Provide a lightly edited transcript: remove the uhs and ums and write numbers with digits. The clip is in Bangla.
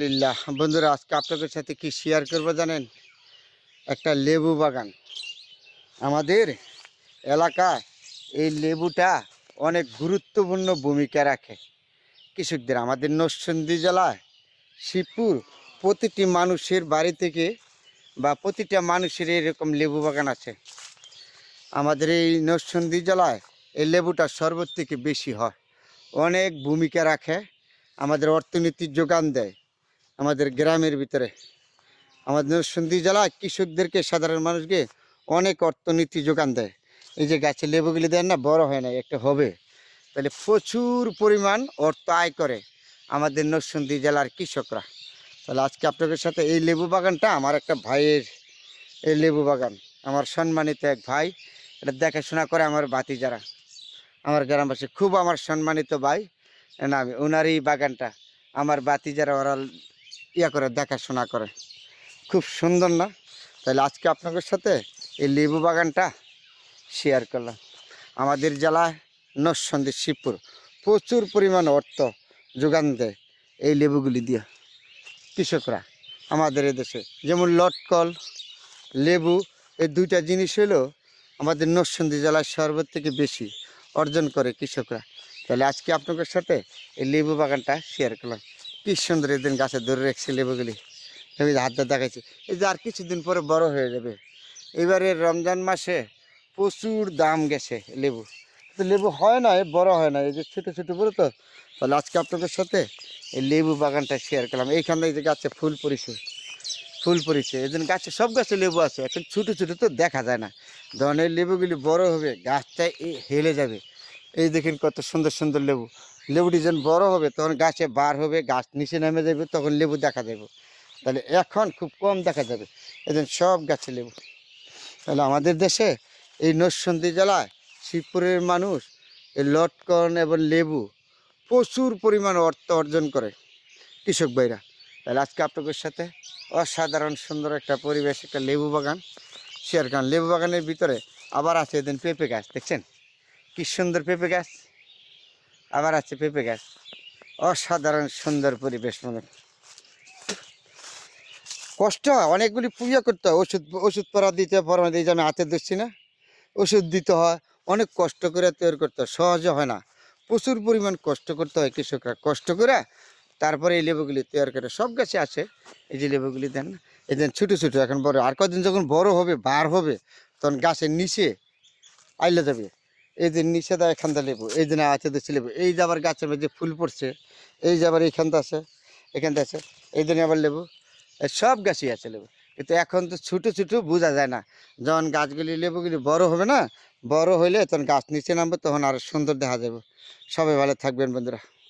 লিল্লাহ বন্ধুরা, আজকে আপনাদের সাথে কি শেয়ার করবো জানেন? একটা লেবু বাগান আমাদের এলাকায়। এই লেবুটা অনেক গুরুত্বপূর্ণ ভূমিকা রাখে কৃষকদের। আমাদের নরসিংদী জেলায় শিবপুর প্রতিটি মানুষের বাড়ি থেকে বা প্রতিটা মানুষের এরকম লেবু বাগান আছে। আমাদের এই নরসিংদী জেলায় এই লেবুটা সর্বোচ্চ থেকে বেশি হয়, অনেক ভূমিকা রাখে, আমাদের অর্থনীতির যোগান দেয়। আমাদের গ্রামের ভিতরে আমাদের নরসিংদী জেলায় কৃষকদেরকে, সাধারণ মানুষকে অনেক অর্থনীতি যোগান দেয়। এই যে গাছে লেবুগুলি দেন না, বড় হয় না, একটা হবে, তাহলে প্রচুর পরিমাণ অর্থ আয় করে আমাদের নরসিংদী জেলার কৃষকরা। তাহলে আজকে আপনাদের সাথে এই লেবু বাগানটা আমার একটা ভাইয়ের, এই লেবু বাগান আমার সম্মানিত এক ভাই, এটা দেখাশোনা করে আমার ভাতিজারা, আমার গ্রামবাসী, খুব আমার সম্মানিত ভাই। না, আমি ওনারই বাগানটা আমার ভাতিজারা ওরা করে দেখাশোনা করে, খুব সুন্দর না? তাহলে আজকে আপনাদের সাথে এই লেবু বাগানটা শেয়ার করলাম। আমাদের জেলায় নরসিংদী শিবপুর প্রচুর পরিমাণ অর্থ যোগান দেয় এই লেবুগুলি দিয়ে কৃষকরা আমাদের এদেশে। যেমন লটকল, লেবু, এই দুইটা জিনিস হলো আমাদের নরসিংদী জেলায় সর্বোচ্চ থেকে বেশি অর্জন করে কৃষকরা। তাহলে আজকে আপনাদের সাথে এই লেবু বাগানটা শেয়ার করলাম। কি সুন্দর এদিন গাছে ধরে রেখেছে লেবুগুলি, আমি হাতটা দেখাচ্ছি। এই যে আর কিছুদিন পরে বড় হয়ে যাবে। এবারে রমজান মাসে প্রচুর দাম গেছে লেবু, তো লেবু হয় না, বড় হয় না, এই যে ছোটো ছোটো বড়ো তো। তাহলে আজকে আপনাদের সাথে এই লেবু বাগানটা শেয়ার করলাম। এইখানে এই যে গাছে ফুল পড়েছে, এই জন্য গাছে, সব গাছে লেবু আছে, এখন ছোটো ছোটো তো দেখা যায় না। যখন এই লেবুগুলি বড় হবে, গাছটা হেলে যাবে। এই দেখেন কত সুন্দর সুন্দর লেবু। লেবুটি যখন বড় হবে তখন গাছে বার হবে, গাছ নিচে নেমে যাবে, তখন লেবু দেখা যাবে। তাহলে এখন খুব কম দেখা যাবে, এদের সব গাছে লেবু। তাহলে আমাদের দেশে এই নরসিংদী জেলায় শিবপুরের মানুষ এই লটকন এবং লেবু প্রচুর পরিমাণ অর্থ অর্জন করে কৃষক ভাইরা। তাহলে আজকে আপনাদের সাথে অসাধারণ সুন্দর একটা পরিবেশ, একটা লেবু বাগান শেয়ার করেন। লেবু বাগানের ভিতরে আবার আছে এদিন পেঁপে গাছ, দেখছেন কি সুন্দর পেঁপে গাছ, আবার আছে পেঁপে গাছ। অসাধারণ সুন্দর পরিবেশ। মনে কষ্ট হয়, অনেকগুলি পূজা করতে হয়, ওষুধ পরা দিতে পরা এই যে আমি হাতে ধরছি না, ওষুধ দিতে হয়, অনেক কষ্ট করে তৈরি করতে হয়, সহজে হয় না, প্রচুর পরিমাণ কষ্ট করতে হয়। কৃষকরা কষ্ট করে তারপরে এই লেবুগুলি তৈরি করে। সব গাছে আছে, এই যে লেবুগুলি দেন না, এই দেন ছোটো ছোটো, এখন বড়, আর কদিন যখন বড় হবে, বার হবে, তখন গাছের নিচে আইলে যাবে। এই যে নিচে দেয় এখানটা লেবু, এই দিনে আছে দেখছি লেবু, এই যে আবার গাছের মধ্যে ফুল পড়ছে, এই যে আবার এইখানটা আছে, এখানটা আছে, এই দিনে আবার লেবু, সব গাছই আছে লেবু। কিন্তু এখন তো ছোটো ছোটো বোঝা যায় না। যখন গাছগুলি, লেবুগুলি বড় হবে না, বড় হইলে তখন গাছ নিচে নামবে, তখন আরও সুন্দর দেখা যাবে। সবাই ভালো থাকবেন বন্ধুরা।